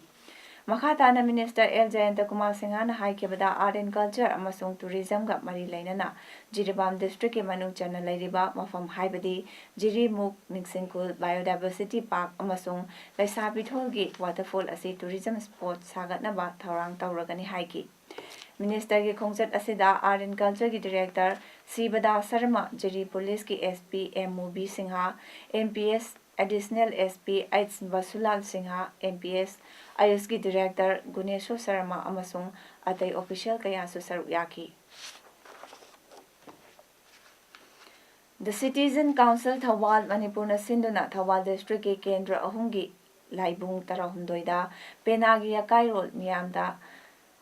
ꯃꯈꯥ ꯇꯥꯅ minister L ꯖꯌꯟꯇꯀꯨꯃꯥꯔ ꯁꯤꯡꯍꯅ ꯍꯥꯏꯈꯤꯕꯗ art and culture ꯑꯃꯁꯨꯡ ꯇꯨꯔꯤꯖꯝꯒ ꯃꯔꯤ ꯂꯩꯅꯅ ꯖꯤꯔꯤꯕꯥꯝ ꯗꯤꯁꯇ꯭ꯔꯤꯛꯀꯤ ꯃꯅꯨꯡ ꯆꯟꯅ ꯂꯩꯔꯤꯕ ꯃꯐꯝ ꯍꯥꯏꯕꯗꯤ ꯖꯤꯔꯤꯃꯨꯛ, ꯅꯤꯡꯁꯤꯡꯈꯨꯜ, ꯕꯥꯏꯑꯣꯗꯥꯏꯕꯔꯁꯤꯇꯤ ꯄꯥर्क ꯑꯃꯁꯨꯡ ꯂꯩꯁꯥꯕꯤꯊꯣꯜꯒꯤ ꯋꯥꯇꯔꯐꯣꯜ ꯑꯁꯤ ꯇꯨꯔꯤꯖꯝ ꯁ꯭ꯄꯣꯠ ꯁꯥꯒꯠꯅꯕ ꯊꯧꯔꯥꯡ ꯇꯧꯔꯒꯅꯤ ꯍꯥꯏꯈꯤ꯫ ꯃꯤꯅꯤꯁꯇꯔꯒꯤ ꯈꯣꯡꯆꯠ ꯑꯁꯤꯗ ꯑꯥꯔꯠ ꯑꯦꯟ ꯀꯜꯆꯔꯒꯤ ꯗꯤꯔꯦꯛꯇꯔ ꯁꯤꯕꯗꯥ ꯁꯔꯃ, ꯖꯤꯔꯤ ꯄꯨꯂꯤꯁꯀꯤ SP M Mubi Singh, MPS additional SP H Basulal Singh, MPS ꯑꯌꯨꯁꯀꯤ ꯗꯤꯔꯦꯛꯇꯔ ꯒꯨꯅꯦꯁꯣ ꯁꯔꯃ ꯑꯃꯁꯨꯡ ꯑꯇꯩ ꯑꯣꯐꯤꯁꯤꯌꯦꯜ ꯀꯌꯥꯁꯨ ꯁꯔꯨꯛ ꯌꯥꯈꯤ꯫ ꯗ ꯁꯤꯇꯤꯖꯟ ꯀꯥꯎꯟꯁꯤꯜ ꯊꯧꯕꯥꯜ ꯃꯅꯤꯄꯨꯔꯅ ꯁꯤꯟꯗꯨꯅ ꯊꯧꯕꯥꯜ ꯗꯤꯁꯇ꯭ꯔꯤꯛꯀꯤ ꯀꯦꯟꯗ꯭ꯔ ꯑꯍꯨꯝꯒꯤ ꯂꯥꯏꯕꯨꯡ 12ꯗ ꯄꯦꯅꯥꯒꯤ ꯑꯀꯥꯏꯔꯣꯜ ꯃꯤꯌꯥꯝꯗ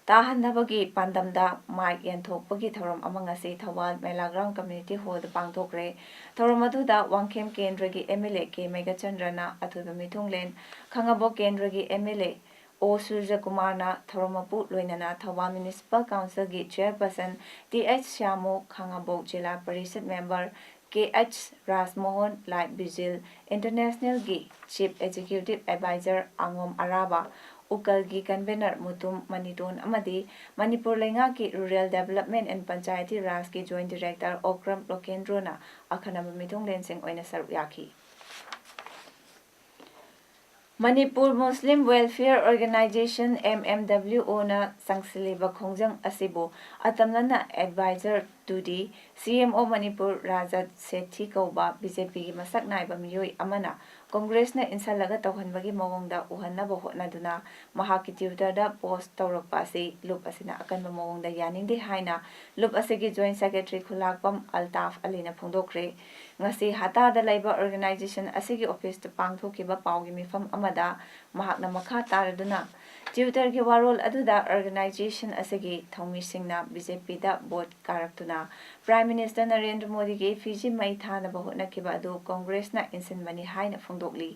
ꯇꯥꯍꯟꯅꯕꯒꯤ ꯄꯥꯟꯗꯝꯗ ꯃꯥꯏꯛ ꯌꯦꯟꯊꯣꯛꯄꯒꯤ ꯊꯧꯔꯝ ꯑꯃ ꯉꯁꯤ ꯊꯧꯕꯥꯜ ꯃꯦꯂꯥ ꯒ꯭ꯔꯥꯎꯟ ꯀꯝꯃ꯭ꯌꯨꯅꯤꯇꯤ ꯍꯣꯜꯗ ꯄꯥꯡꯊꯣꯛꯈ꯭ꯔꯦ꯫ ꯊꯧꯔꯝ ꯑꯗꯨꯗ ꯋꯥꯡꯈꯦꯝ ꯀꯦꯟꯗ꯭ꯔꯒꯤ MLA ꯀꯦ ꯃꯦꯘꯆꯟꯗ꯭ꯔꯅ, ꯑꯊꯣꯏꯕ ꯃꯤꯊꯨꯡꯂꯦꯟ ꯈꯥꯡꯉꯕꯣꯛ ꯀꯦꯟꯗ꯭ꯔꯒꯤ MLA ꯑꯣ ꯁꯨꯔꯖꯀꯨꯃꯥꯔꯅ ꯊꯧꯔꯝ ꯃꯄꯨ ꯂꯣꯏꯅꯅ ꯊꯧꯕꯥꯜ ꯃ꯭ꯌꯨꯅꯤꯁꯤꯄꯥꯜ ꯀꯥꯎꯟꯁꯤꯜꯒꯤ chairperson TH Shyamu, Khangabok Zila Parishad member KH Rajmohan, light vigil ꯏꯟꯇꯔꯅꯦꯁꯅꯦꯜꯒꯤ ꯆꯤꯐ ꯑꯦꯛꯖꯤꯀ꯭ꯌꯨꯇꯤꯚ ꯑꯦꯗꯚꯥꯏꯖꯔ ꯑꯉꯣꯝ ꯑꯔꯥꯕ, ꯎꯀꯜꯒꯤ ꯀꯟꯚꯦꯅꯔ ꯃꯨꯇꯨꯝ ꯃꯅꯤꯇꯣꯟ ꯑꯃꯗꯤ ꯃꯅꯤꯄꯨꯔ ꯂꯩꯉꯥꯛꯀꯤ ꯔꯨꯔꯦꯜ ꯗꯦꯚꯂꯞꯃꯦꯟꯠ ꯑꯦꯟড ꯄꯟꯆꯥꯌꯇꯤ ꯔꯥꯖꯀꯤ ꯖꯣꯏꯟꯠ ꯗꯤꯔꯦꯛꯇꯔ ꯑꯣꯀ꯭ꯔꯝ ꯂꯣꯀꯦꯟꯗ꯭ꯔꯣꯅ ꯑꯈꯟꯅꯕ ꯃꯤꯊꯨꯡꯂꯦꯟꯁꯤꯡ ꯑꯣꯏꯅ ꯁꯔꯨꯛ ꯌꯥꯈꯤ꯫ ꯃꯅꯤꯄꯨꯔ ꯃꯨꯁꯂꯤꯝ ꯋꯦꯜꯐꯤꯌꯔ ꯑꯣꯔꯒꯅꯥꯏꯖꯦꯁꯟ MMWOꯅ ꯆꯪꯁꯤꯜꯂꯤꯕ ꯈꯣꯡꯖꯪ ꯑꯁꯤꯕꯨ ꯑꯇꯝꯅꯅ adviser to the CMO Manipur Rajat Sethi ꯀꯧꯕ BJPꯒꯤ ꯃꯁꯛ ꯅꯥꯏꯕ ꯃꯤꯑꯣꯏ ꯑꯃꯅ ꯀꯣꯡꯒ꯭ꯔꯦꯁꯅ ꯏꯟꯁꯤꯜꯂꯒ ꯇꯧꯍꯟꯕꯒꯤ ꯃꯑꯣꯡꯗ ꯎꯍꯟꯅꯕ ꯍꯣꯠꯅꯗꯨꯅ ꯃꯍꯥꯛꯀꯤ ꯇ꯭ꯋꯤꯇꯔꯗ ꯄꯣꯁꯠ ꯇꯧꯔꯛꯄ ꯑꯁꯤ ꯂꯨꯞ ꯑꯁꯤꯅ ꯑꯀꯟꯕ ꯃꯑꯣꯡꯗ ꯌꯥꯅꯤꯡꯗꯦ ꯍꯥꯏꯅ ꯂꯨꯞ ꯑꯁꯤꯒꯤ ꯖꯣꯏꯟꯠ ꯁꯦꯀ꯭ꯔꯦꯇꯔꯤ ꯈꯨꯜꯂꯥꯛꯄꯝ ꯑꯜꯇꯥꯐ ꯑꯂꯤꯅ ꯐꯣꯡꯗꯣꯛꯈ꯭ꯔꯦ꯫ ꯉꯁꯤ ꯍꯇꯥꯗ ꯂꯩꯕ ꯑꯣꯔꯒꯅꯥꯏꯖꯦꯁꯟ ꯑꯁꯤꯒꯤ ꯑꯣꯐꯤꯁꯇ ꯄꯥꯡꯊꯣꯛꯈꯤꯕ ꯄꯥꯎꯒꯤ ꯃꯤꯐꯝ ꯑꯃꯗ ꯃꯍꯥꯛꯅ ꯃꯈꯥ ꯇꯥꯔꯗꯨꯅ ꯇ꯭ꯋꯤꯇꯔꯒꯤ ꯋꯥꯔꯣꯜ ꯑꯗꯨꯗ ꯑꯣꯔꯒꯅꯥꯏꯖꯦꯁꯟ ꯑꯁꯤꯒꯤ ꯊꯧꯃꯤꯁꯤꯡꯅ BJPꯗ ꯚꯣꯠ ꯀꯥꯔꯛꯇꯨꯅ ꯄ꯭ꯔꯥꯏꯝ ꯃꯤꯅꯤꯁꯇꯔ ꯅꯔꯦꯟꯗ꯭ꯔ ꯃꯣꯗꯤꯒꯤ ꯏꯐꯤꯖꯤ ꯃꯩ ꯊꯥꯅꯕ ꯍꯣꯠꯅꯈꯤꯕ ꯑꯗꯨ ꯀꯣꯡꯒ꯭ꯔꯦꯁꯅ ꯏꯟꯁꯤꯟꯕꯅꯤ ꯍꯥꯏꯅ ꯐꯣꯡꯗꯣꯛꯂꯤ꯫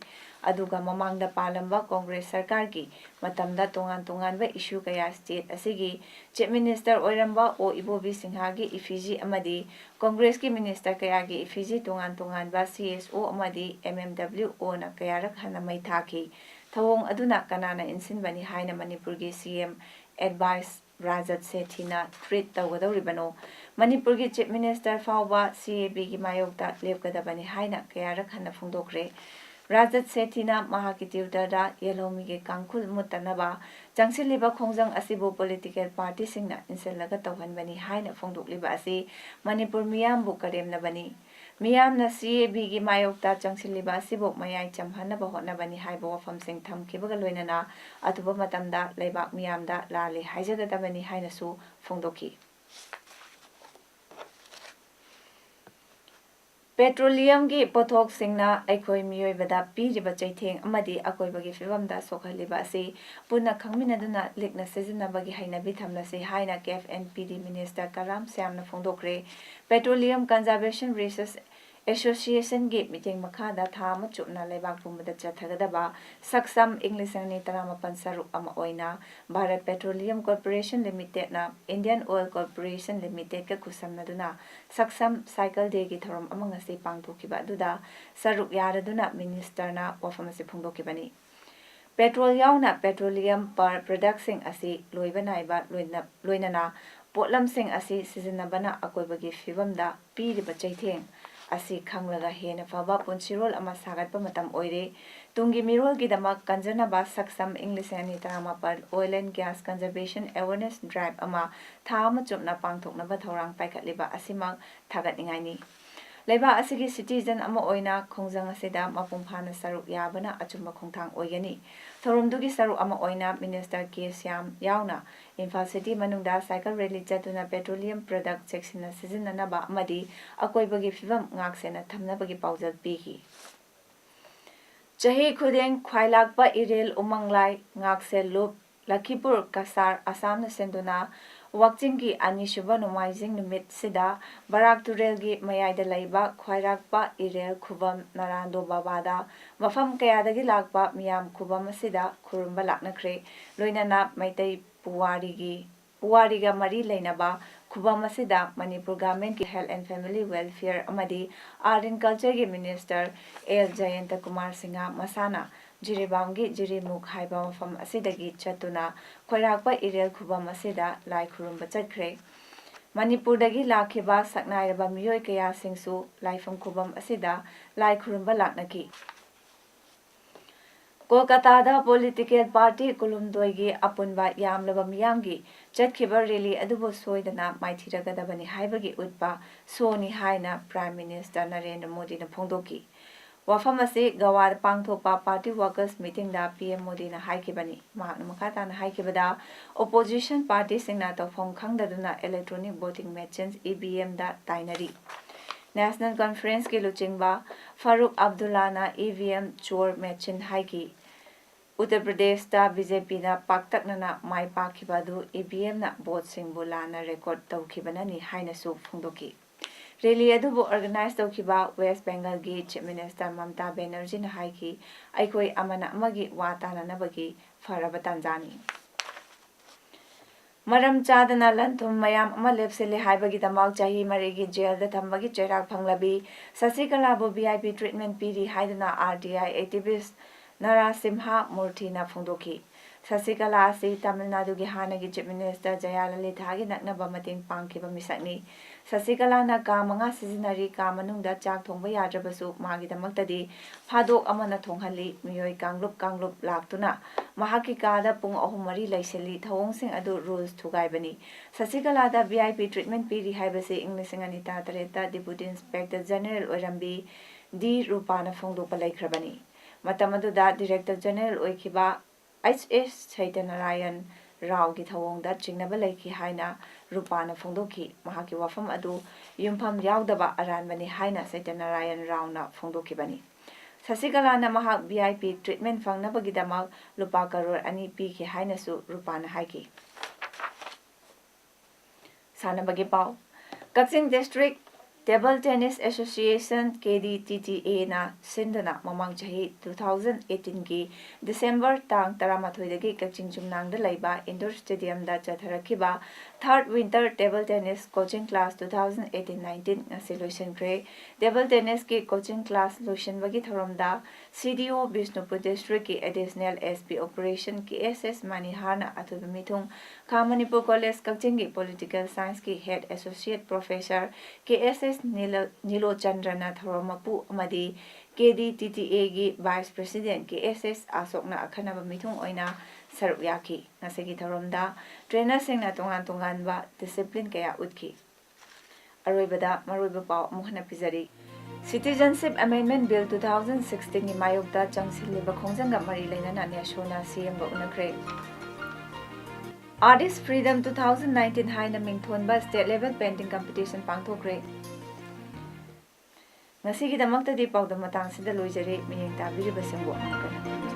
ꯑꯗꯨꯒ ꯃꯃꯥꯡꯗ ꯄꯥꯜꯂꯝꯕ ꯀꯣꯡꯒ꯭ꯔꯦꯁ ꯁꯔꯀꯥꯔꯒꯤ ꯃꯇꯝꯗ ꯇꯣꯉꯥꯟ ꯇꯣꯉꯥꯟꯕ ꯏꯁꯨ ꯀꯌꯥ ꯁ꯭ꯇꯦꯠ ꯑꯁꯤꯒꯤ ꯆꯤꯐ ꯃꯤꯅꯤꯁꯇꯔ ꯑꯣꯏꯔꯝꯕ ꯑꯣ ꯏꯕꯣꯕꯤ ꯁꯤꯡꯍꯒꯤ ꯏꯐꯤꯖꯤ ꯑꯃꯗꯤ ꯀꯣꯡꯒ꯭ꯔꯦꯁꯀꯤ ꯃꯤꯅꯤꯁꯇꯔ ꯀꯌꯥꯒꯤ ꯏꯐꯤꯖꯤꯇꯣꯉꯥꯟ ꯇꯣꯉꯥꯟꯕ CSO ꯑꯃꯗꯤ MMWOꯅ ꯀꯌꯥꯔꯛ ꯍꯟꯅ ꯃꯩ ꯊꯥꯈꯤ꯫ ꯊꯧꯑꯣꯡ ꯑꯗꯨꯅ ꯀꯅꯥꯅ ꯏꯟꯁꯤꯟꯕꯅꯤ ꯍꯥꯏꯅ ꯃꯅꯤꯄꯨꯔꯒꯤ CM ꯑꯦꯗꯚꯥꯏꯁ ꯔꯥꯖꯠ ꯁꯦꯊꯤꯅ ꯇ꯭ꯔꯤꯠ ꯇꯧꯒꯗꯧꯔꯤꯕꯅꯣ? ꯃꯅꯤꯄꯨꯔꯒꯤ ꯆꯤꯐ ꯃꯤꯅꯤꯁꯇꯔ ꯐꯥꯎꯕ CABꯒꯤ ꯃꯥꯌꯣꯛꯇ ꯂꯦꯞꯀꯗꯕꯅꯤ ꯍꯥꯏꯅ ꯀꯌꯥꯔꯛ ꯍꯟꯅ ꯐꯣꯡꯗꯣꯛꯈ꯭ꯔꯦ꯫ ꯔꯥꯖꯠ ꯁꯦꯊꯤꯅ ꯃꯍꯥꯛꯀꯤ ꯇ꯭ꯋꯤꯇꯔꯗ ꯌꯦꯜꯍꯧꯃꯤꯒꯤ ꯀꯥꯡꯈꯨꯜ ꯃꯨꯠꯇꯅꯕ ꯆꯪꯁꯤꯜꯂꯤꯕ ꯈꯣꯡꯖꯪ ꯑꯁꯤꯕꯨ ꯄꯣꯂꯤꯇꯤꯀꯦꯜ ꯄꯥꯔꯇꯤꯁꯤꯡꯅ ꯏꯟꯁꯤꯜꯂꯒ ꯇꯧꯍꯟꯕꯅꯤ ꯍꯥꯏꯅ ꯐꯣꯡꯗꯣꯛꯂꯤꯕ ꯑꯁꯤ ꯃꯅꯤꯄꯨꯔ ꯃꯤꯌꯥꯝꯕꯨ ꯀꯔꯦꯝꯅꯕꯅꯤ꯫ ꯃꯤꯌꯥꯝꯅ CABꯒꯤ ꯃꯥꯌꯣꯛꯇ ꯆꯪꯁꯤꯜꯂꯤꯕ ꯑꯁꯤꯕꯨ ꯃꯌꯥꯏ ꯆꯝꯍꯟꯅꯕ ꯍꯣꯠꯅꯕꯅꯤ ꯍꯥꯏꯕ ꯋꯥꯐꯝꯁꯤꯡ ꯊꯝꯈꯤꯕꯒ ꯂꯣꯏꯅꯅ ꯑꯊꯨꯕ ꯃꯇꯝꯗ ꯂꯩꯕꯥꯛ ꯃꯤꯌꯥꯝꯗ ꯂꯥꯜꯂꯦ ꯍꯥꯏꯖꯒꯗꯕꯅꯤ ꯍꯥꯏꯅꯁꯨ ꯐꯣꯡꯗꯣꯛꯈꯤ꯫ ꯄꯦꯇ꯭ꯔꯣꯂꯤꯌꯝꯒꯤ ꯄꯣꯠꯊꯣꯛꯁꯤꯡꯅ ꯑꯩꯈꯣꯏ ꯃꯤꯑꯣꯏꯕꯗ ꯄꯤꯔꯤꯕ ꯆꯩꯊꯦꯡ ꯑꯃꯗꯤ ꯑꯀꯣꯏꯕꯒꯤ ꯐꯤꯕꯝꯗ ꯁꯣꯛꯍꯜꯂꯤꯕ ꯑꯁꯤ ꯄꯨꯟꯅ ꯈꯪꯃꯤꯟꯅꯗꯨꯅ ꯂꯤꯛꯅ ꯁꯤꯖꯤꯟꯅꯕꯒꯤ ꯍꯩꯅꯕꯤ ꯊꯝꯂꯁꯤ ꯍꯥꯏꯅ ꯀꯦꯞ ꯑꯦꯟ ꯄꯤꯗꯤ ꯃꯤꯅꯤꯁꯇꯔ ꯀꯔꯥꯝ ꯁ꯭ꯌꯥꯝꯅ ꯐꯣꯡꯗꯣꯛꯈ꯭ꯔꯦ꯫ ꯄꯦꯇ꯭ꯔꯣꯂꯤꯌꯝ ꯀꯟꯖꯔꯚꯦꯁꯟ ꯔꯤꯁꯔꯁ ꯑꯦꯁꯣꯁꯤꯌꯦꯁꯟꯒꯤ ꯃꯤꯠꯌꯦꯡ ꯃꯈꯥꯗ ꯊꯥ ꯑꯃ ꯆꯨꯞꯅ ꯂꯩꯕꯥꯛ ꯄꯨꯝꯕꯗ ꯆꯠꯊꯒꯗꯕ ꯁꯛꯁꯝ ꯏꯪ 2017 ꯁꯔꯨꯛ ꯑꯃ ꯑꯣꯏꯅ ꯚꯥꯔꯠ ꯄꯦꯇ꯭ꯔꯣꯂꯤꯌꯝ ꯀꯣꯔꯄꯣꯔꯦꯁꯟ ꯂꯤꯃꯤꯇꯦꯗꯅ ꯏꯟꯗꯤꯌꯟ ꯑꯣꯏꯜ ꯀꯣꯔꯄꯣꯔꯦꯁꯟ ꯂꯤꯃꯤꯇꯦꯗꯀ ꯈꯨꯠꯁꯝꯅꯗꯨꯅ ꯁꯛꯁꯝ ꯁꯥꯏꯀꯜ ꯗꯦꯒꯤ ꯊꯧꯔꯝ ꯑꯃ ꯉꯁꯤ ꯄꯥꯡꯊꯣꯛꯈꯤꯕ ꯑꯗꯨꯗ ꯁꯔꯨꯛ ꯌꯥꯔꯗꯨꯅ ꯃꯤꯅꯤꯁꯇꯔꯅ ꯋꯥꯐꯝ ꯑꯁꯤ ꯐꯣꯡꯗꯣꯛꯈꯤꯕꯅꯤ꯫ ꯄꯦꯇ꯭ꯔꯣꯜ ꯌꯥꯎꯅ ꯄꯦꯇ꯭ꯔꯣꯂꯤꯌꯝ ꯄ꯭ꯔꯗꯛꯁꯤꯡ ꯑꯁꯤ ꯂꯣꯏꯕ ꯅꯥꯏꯕ ꯂꯣꯏꯅꯅ ꯄꯣꯠꯂꯝꯁꯤꯡ ꯑꯁꯤ ꯁꯤꯖꯤꯟꯅꯕꯅ ꯑꯀꯣꯏꯕꯒꯤ ꯐꯤꯕꯝꯗ ꯄꯤꯔꯤꯕ ꯆꯩꯊꯦꯡ ꯑꯁꯤ ꯈꯪꯂꯒ ꯍꯦꯟꯅ ꯐꯕ ꯄꯨꯟꯁꯤꯔꯣꯜ ꯑꯃ ꯁꯥꯒꯠꯄ ꯃꯇꯝ ꯑꯣꯏꯔꯦ꯫ ꯇꯨꯡꯒꯤ ꯃꯤꯔꯣꯜꯒꯤꯗꯃꯛ ꯀꯟꯖꯅꯕ ꯁꯛꯁꯝ ꯏꯪ 2017 oil and gas conservation awareness drive ꯑꯃ ꯊꯥ ꯑꯃ ꯆꯨꯞꯅ ꯄꯥꯡꯊꯣꯛꯅꯕ ꯊꯧꯔꯥꯡ ꯄꯥꯏꯈꯠꯂꯤꯕ ꯑꯁꯤꯃꯛ ꯊꯥꯒꯠꯅꯤꯡꯉꯥꯏꯅꯤ꯫ ꯂꯩꯕꯥꯛ ꯑꯁꯤꯒꯤ ꯁꯤꯇꯤꯖꯟ ꯑꯃ ꯑꯣꯏꯅ ꯈꯣꯡꯖꯪ ꯑꯁꯤꯗ ꯃꯄꯨꯡ ꯐꯥꯅ ꯁꯔꯨꯛ ꯌꯥꯕꯅ ꯑꯆꯨꯝꯕ ꯈꯣꯡꯊꯥꯡ ꯑꯣꯏꯒꯅꯤ꯫ ꯊꯧꯔꯝꯗꯨꯒꯤ ꯁꯔꯨꯛ ꯑꯃ ꯑꯣꯏꯅ ꯃꯤꯅꯤꯁꯇꯔ ꯀꯦ ꯁ꯭ꯌꯥꯝ ꯌꯥꯎꯅ ꯏꯝꯐꯥꯜ ꯁꯤꯇꯤ ꯃꯅꯨꯡꯗ ꯁꯥꯏꯀꯜ ꯔꯦꯂꯤ ꯆꯠꯇꯨꯅ ꯄꯦꯇ꯭ꯔꯣꯂꯤꯌꯝ ꯄ꯭ꯔꯗꯛ ꯆꯦꯛꯁꯤꯟꯅ ꯁꯤꯖꯤꯟꯅꯅꯕ ꯑꯃꯗꯤ ꯑꯀꯣꯏꯕꯒꯤ ꯐꯤꯕꯝ ꯉꯥꯛꯁꯦꯟꯅ ꯊꯝꯅꯕꯒꯤ ꯄꯥꯎꯖꯦꯜ ꯄꯤꯈꯤ꯫ ꯆꯍꯤ ꯈꯨꯗꯤꯡ ꯈ꯭ꯋꯥꯏꯂꯥꯛꯄ ꯏꯔꯦꯜ ꯎꯃꯪ ꯂꯥꯏ ꯉꯥꯛꯁꯦꯜ ꯂꯨꯞ ꯂꯈꯤꯄꯨꯔ ꯀꯁꯥꯔ ꯑꯁꯥꯝꯅ ꯁꯤꯟꯗꯨꯅ ꯋꯥꯛꯆꯤꯡꯒꯤ ꯑꯅꯤꯁꯨꯕ ꯅꯣꯡꯃꯥꯏꯖꯤꯡ ꯅꯨꯃꯤꯠꯁꯤꯗ ꯕꯔꯥꯛ ꯇꯨꯔꯦꯜꯒꯤ ꯃꯌꯥꯏꯗ ꯂꯩꯕ ꯈ꯭ꯋꯥꯏꯔꯥꯛꯄ ꯏꯔꯦꯜ ꯈꯨꯕꯝ ꯅꯔꯥꯟꯗꯣ ꯕꯥꯕꯥꯗ ꯃꯐꯝ ꯀꯌꯥꯗꯒꯤ ꯂꯥꯛꯄ ꯃꯤꯌꯥꯝ ꯈꯨꯕꯝ ꯑꯁꯤꯗ ꯈꯨꯔꯨꯝꯕ ꯂꯥꯛꯅꯈ꯭ꯔꯦ꯫ ꯂꯣꯏꯅꯅ ꯃꯩꯇꯩ ꯄꯨꯋꯥꯔꯤꯒ ꯃꯔꯤ ꯂꯩꯅꯕ ꯈꯨꯕꯝ ꯑꯁꯤꯗ ꯃꯅꯤꯄꯨꯔ ꯒꯚꯔꯟꯃꯦꯟꯠꯀꯤ ꯍꯦꯜꯊ ꯑꯦꯟড ꯐꯦꯃꯤꯂꯤ ꯋꯦꯜꯐꯤꯌꯔ ꯑꯃꯗꯤ ꯑꯥꯔꯠ ꯑꯦꯟ ꯀꯜꯆꯔꯒꯤ ꯃꯤꯅꯤꯁꯇꯔ ꯑꯦꯜ ꯖꯌꯟꯇꯀꯨꯃꯥꯔ ꯁꯤꯡꯍ ꯃꯁꯥꯅ ꯖꯤꯔꯤꯕꯥꯝꯒꯤ ꯖꯤꯔꯤꯃꯨꯛ ꯍꯥꯏꯕ ꯃꯐꯝ ꯑꯁꯤꯗꯒꯤ ꯆꯠꯇꯨꯅ ꯈꯣꯏꯔꯥꯛꯄ ꯏꯔꯦꯜ ꯈꯨꯕꯝ ꯑꯁꯤꯗ ꯂꯥꯏ ꯈꯨꯔꯨꯝꯕ ꯆꯠꯈ꯭ꯔꯦ꯫ ꯃꯅꯤꯄꯨꯔꯗꯒꯤ ꯂꯥꯛꯈꯤꯕ ꯁꯛꯅꯥꯏꯔꯕ ꯃꯤꯑꯣꯏ ꯀꯌꯥꯁꯤꯡꯁꯨ ꯂꯥꯏꯐꯝ ꯈꯨꯕꯝ ꯑꯁꯤꯗ ꯂꯥꯏ ꯈꯨꯔꯨꯝꯕ ꯂꯥꯛꯅꯈꯤ꯫ ꯀꯣꯜꯀꯥꯇꯥꯗ ꯄꯣꯂꯤꯇꯤꯀꯦꯜ ꯄꯥꯔꯇꯤ ꯀꯨꯟꯍꯨꯝꯗꯣꯏꯒꯤ ꯑꯄꯨꯟꯕ ꯌꯥꯝꯂꯕ ꯃꯤꯌꯥꯝꯒꯤ ꯆꯠꯈꯤꯕ ꯔꯦꯂꯤ ꯑꯗꯨꯕꯨ ꯁꯣꯏꯗꯅ ꯃꯥꯏꯊꯤꯔꯒꯗꯕꯅꯤ ꯍꯥꯏꯕꯒꯤ ꯎꯠꯄ ꯁꯣꯅꯤ ꯍꯥꯏꯅ ꯄ꯭ꯔꯥꯏꯝ ꯃꯤꯅꯤꯁꯇꯔ ꯅꯔꯦꯟꯗ꯭ꯔ ꯃꯣꯗꯤꯅ ꯐꯣꯡꯗꯣꯛꯈꯤ꯫ ꯋꯥꯐꯝ ꯑꯁꯤ ꯒꯋꯥꯗ ꯄꯥꯡꯊꯣꯛꯄ ꯄꯥꯔꯇꯤ ꯋꯥꯔꯀꯔꯁ ꯃꯤꯇꯤꯡꯗ ꯄꯤꯑꯦꯝ ꯃꯣꯗꯤꯅ ꯍꯥꯏꯈꯤꯕꯅꯤ꯫ ꯃꯍꯥꯛꯅ ꯃꯈꯥ ꯇꯥꯅ ꯍꯥꯏꯈꯤꯕꯗ ꯑꯣꯄꯣꯖꯤꯁꯟ ꯄꯥꯔꯇꯤꯁꯤꯡꯅ ꯇꯧꯐꯝ ꯈꯪꯗꯗꯨꯅ ꯏꯂꯦꯛꯇ꯭ꯔꯣꯅꯤꯛ ꯚꯣꯇꯤꯡ ꯃꯦꯆꯤꯟ (EVM)ꯗ ꯇꯥꯏꯅꯔꯤ꯫ ꯅꯦꯁꯅꯦꯜ ꯀꯟꯐꯔꯦꯟꯁꯀꯤ ꯂꯨꯆꯤꯡꯕ ꯐꯥꯔꯨꯛ ꯑꯕꯗꯨꯜꯂꯥꯅ EVM ꯆꯣꯔ ꯃꯦꯆꯤꯟ ꯍꯥꯏꯈꯤ꯫ ꯎꯠꯇꯔ ꯄ꯭ꯔꯗꯦꯁꯇ ꯕꯤꯖꯦꯄꯤꯅ ꯄꯥꯛꯇꯛꯅꯅ ꯃꯥꯏ ꯄꯥꯛꯈꯤꯕ ꯑꯗꯨ EVMꯅ ꯚꯣꯠꯁꯤꯡꯕꯨ ꯂꯥꯟꯅ ꯔꯦꯀꯣꯔꯗ ꯇꯧꯈꯤꯕꯅꯅꯤ ꯍꯥꯏꯅꯁꯨ ꯐꯣꯡꯗꯣꯛꯈꯤ꯫ ꯔꯦꯂꯤ ꯑꯗꯨꯕꯨ ꯑꯣꯔꯒꯅꯥꯏꯖ ꯇꯧꯈꯤꯕ ꯋꯦꯁꯠ ꯕꯦꯡꯒꯜꯒꯤ ꯆꯤꯐ ꯃꯤꯅꯤꯁꯇꯔ ꯃꯃꯇꯥ ꯕꯦꯅꯔꯖꯤꯅ ꯍꯥꯏꯈꯤ, "ꯑꯩꯈꯣꯏ ꯑꯃꯅ ꯑꯃꯒꯤ ꯋꯥ ꯇꯥꯟꯅꯅꯕꯒꯤ ꯐꯔꯕ ꯇꯥꯟꯖꯥꯅꯤ"꯫ ꯃꯔꯝ ꯆꯥꯗꯅ ꯂꯟ-ꯊꯨꯝ ꯃꯌꯥꯝ ꯑꯃ ꯂꯦꯞꯁꯤꯜꯂꯦ ꯍꯥꯏꯕꯒꯤꯗꯃꯛ ꯆꯍꯤ 4ꯒꯤ ꯖꯦꯜꯗ ꯊꯝꯕꯒꯤ ꯆꯩꯔꯥꯛ ꯐꯪꯂꯕꯤ ꯁꯁꯤꯀꯂꯥꯕꯨ VIP ꯇ꯭ꯔꯤꯠꯃꯦꯟꯠ ꯄꯤꯔꯤ ꯍꯥꯏꯗꯨꯅ RTI ꯑꯦꯛꯇꯤꯕꯤꯁꯠ ꯅꯔꯥꯁꯤꯝꯍ ꯃꯨꯔꯊꯤꯅ ꯐꯣꯡꯗꯣꯛꯈꯤ꯫ ꯁꯁꯤꯀꯂꯥ ꯑꯁꯤ ꯇꯥꯃꯤꯜ ꯅꯥꯗꯨꯒꯤ ꯍꯥꯟꯅꯒꯤ ꯆꯤꯐ ꯃꯤꯅꯤꯁꯇꯔ ꯖꯌꯥꯂꯂꯤꯊꯥꯒꯤ ꯅꯛꯅꯕ ꯃꯇꯦꯡ ꯄꯥꯡꯈꯤꯕ ꯃꯤꯁꯛꯅꯤ꯫ ꯁꯁꯤꯀꯂꯥꯅ ꯀꯥ 5 ꯁꯤꯖꯤꯟꯅꯔꯤ, ꯀꯥ ꯃꯅꯨꯡꯗ ꯆꯥꯛ ꯊꯣꯡꯕ ꯌꯥꯗ꯭ꯔꯕꯁꯨ ꯃꯥꯒꯤꯗꯃꯛꯇꯗꯤ ꯐꯥꯗꯣꯛ ꯑꯃꯅ ꯊꯣꯡꯍꯜꯂꯤ꯫ ꯃꯤꯑꯣꯏ ꯀꯥꯡꯂꯨꯞ ꯂꯥꯛꯇꯨꯅ ꯃꯍꯥꯛꯀꯤ ꯀꯥꯗ ꯄꯨꯡ 3-4 ꯂꯩꯁꯤꯜꯂꯤ꯫ ꯊꯧꯑꯣꯡꯁꯤꯡ ꯑꯗꯨ ꯔꯨꯜꯁ ꯊꯨꯒꯥꯏꯕꯅꯤ꯫ ꯁꯁꯤꯀꯂꯥꯗ VIP ꯇ꯭ꯔꯤꯠꯃꯦꯟꯠ ꯄꯤꯔꯤ ꯍꯥꯏꯕꯁꯤ ꯏꯪ 2017ꯗ ꯗꯤꯄꯨꯇꯤ ꯏꯟꯁꯄꯦꯛꯇꯔ ꯖꯦꯅꯔꯦꯜ ꯑꯣꯏꯔꯝꯕꯤ ꯗꯤ. ꯔꯨꯄꯥꯅ ꯐꯣꯡꯗꯣꯛꯄ ꯂꯩꯈ꯭ꯔꯕꯅꯤ꯫ ꯃꯇꯝ ꯑꯗꯨꯗ ꯗꯤꯔꯦꯛꯇꯔ ꯖꯦꯅꯔꯦꯜ ꯑꯣꯏꯈꯤꯕ H.S. ꯁꯩꯇ꯭ꯌꯅꯥꯔꯥꯌꯟ ꯔꯥꯎꯒꯤ ꯊꯧꯑꯣꯡꯗ ꯆꯤꯡꯅꯕ ꯂꯩꯈꯤ ꯍꯥꯏꯅ ꯔꯨꯄꯥꯅ ꯐꯣꯡꯗꯣꯛꯈꯤ꯫ ꯃꯍꯥꯛꯀꯤ ꯋꯥꯐꯝ ꯑꯗꯨ ꯌꯨꯝꯐꯝ ꯌꯥꯎꯗꯕ ꯑꯔꯥꯟꯕꯅꯤ ꯍꯥꯏꯅ ꯁꯩꯇ꯭ꯌꯅꯥꯔꯥꯌꯟ ꯔꯥꯎꯅ ꯐꯣꯡꯗꯣꯛꯈꯤꯕꯅꯤ꯫ ꯁꯁꯤꯀꯂꯥꯅ ꯃꯍꯥꯛ VIP ꯇ꯭ꯔꯤꯠꯃꯦꯟꯠ ꯐꯪꯅꯕꯒꯤꯗꯃꯛ ꯂꯨꯄꯥ ꯀꯔꯣꯔ 2 ꯄꯤꯈꯤ ꯍꯥꯏꯅꯁꯨ ꯔꯨꯄꯥꯅ ꯍꯥꯏꯈꯤ꯫ ꯁꯥꯟꯅꯕꯒꯤ ꯄꯥꯎ꯫ ꯀꯛꯆꯤꯡ ꯗꯤꯁꯇ꯭ꯔꯤꯛ ꯇꯦꯕꯜ ꯇꯦꯅꯤꯁ ꯑꯦꯁꯣꯁꯤꯌꯦꯁꯟ (KDTTA)ꯅ ꯁꯤꯟꯗꯨꯅ ꯃꯃꯥꯡ ꯆꯍꯤ 2018ꯒꯤ ꯗꯤꯁꯦꯝꯕꯔ ꯇꯥꯡ 11ꯗꯒꯤ ꯀꯛꯆꯤꯡ ꯆꯨꯝꯅꯥꯡꯗ ꯂꯩꯕ ꯏꯟꯗꯣꯔ ꯁ꯭ꯇꯦꯗꯤꯌꯝꯗ ꯆꯠꯊꯔꯛꯈꯤꯕ 3rd winter table tennis coaching class 2018-19 ꯉꯁꯤ ꯂꯣꯏꯁꯤꯟꯈ꯭ꯔꯦ꯫ ꯇꯦꯕꯜ ꯇꯦꯅꯤꯁꯀꯤ ꯀꯣꯆꯤꯡ ꯀ꯭ꯂꯥꯁ ꯂꯣꯏꯁꯤꯟꯕꯒꯤ ꯊꯧꯔꯝꯗ CDO ꯕꯤꯁꯅꯨꯄꯨꯔ ꯗꯤꯁꯇ꯭ꯔꯤꯛꯀꯤ ꯑꯦꯗꯤꯁꯅꯦꯜ SP ꯑꯣꯄꯔꯦꯁꯟ KSS ꯃꯅꯤꯍꯥꯔꯅ ꯑꯊꯣꯏꯕ ꯃꯤꯊꯨꯡ, ꯈꯥ ꯃꯅꯤꯄꯨꯔ ꯀꯣꯂꯦꯖ ꯀꯛꯆꯤꯡꯒꯤ ꯄꯣꯂꯤꯇꯤꯀꯦꯜ ꯁꯥꯏꯟꯁꯀꯤ ꯍꯦꯗ ꯑꯦꯁꯣꯁꯤꯌꯦꯠ ꯄ꯭ꯔꯣꯐꯦꯁꯔ KSS ꯅꯤꯂꯣꯆꯟꯗ꯭ꯔꯅ ꯊꯧꯔꯝ ꯃꯄꯨ ꯑꯃꯗꯤ KDTTA ꯒꯤ ꯚꯥꯏꯁ ꯄ꯭ꯔꯦꯁꯤꯗꯦꯟꯠ KSS ꯑꯁꯣꯛꯅ ꯑꯈꯟꯅꯕ ꯃꯤꯊꯨꯡ ꯑꯣꯏꯅ ꯁꯔꯨꯛ ꯌꯥꯈꯤ꯫ ꯉꯁꯤꯒꯤ ꯊꯧꯔꯝꯗ ꯇ꯭ꯔꯦꯅꯔꯁꯤꯡꯅ ꯇꯣꯉꯥꯟ-ꯇꯣꯉꯥꯟꯕ ꯗꯤꯁꯤꯄ꯭ꯂꯤꯟ ꯀꯌꯥ ꯎꯠꯈꯤ꯫ ꯑꯔꯣꯏꯕꯗ ꯃꯔꯨꯑꯣꯏꯕ ꯄꯥꯎ ꯑꯃꯨꯛ ꯍꯟꯅ ꯄꯤꯖꯔꯤ꯫ ꯁꯤꯇꯤꯖꯟꯁꯤꯞ ꯑꯦꯃꯦꯟꯗꯃꯦꯟꯠ ꯕꯤꯜ 2016ꯒꯤ ꯃꯥꯌꯣꯛꯇ ꯆꯪꯁꯤꯜꯂꯤꯕ ꯈꯣꯡꯖꯪꯒ ꯃꯔꯤ ꯂꯩꯅꯅ ꯅꯦꯁꯣꯅ CMꯒ ꯎꯅꯈ꯭ꯔꯦ꯫ ꯑꯥꯔꯇꯤꯁꯠ ꯐ꯭ꯔꯤꯗꯝ 2019 ꯍꯥꯏꯅ ꯃꯤꯡꯊꯣꯟꯕ ꯁ꯭ꯇꯦꯠ ꯂꯦꯚꯦꯜ ꯄꯦꯟꯇꯤꯡ ꯀꯝꯄꯤꯇꯤꯁꯟ ꯄꯥꯡꯊꯣꯛꯈ꯭ꯔꯦ꯫ ꯉꯁꯤꯒꯤꯗꯃꯛꯇꯗꯤ ꯄꯥꯎꯗꯝ ꯃꯇꯥꯡꯁꯤꯗ ꯂꯣꯏꯖꯔꯦ꯫ ꯃꯤꯠꯌꯦꯡ ꯇꯥꯕꯤꯔꯤꯕꯁꯤꯡꯕꯨ ꯑꯃꯨꯛ ꯍꯟꯅ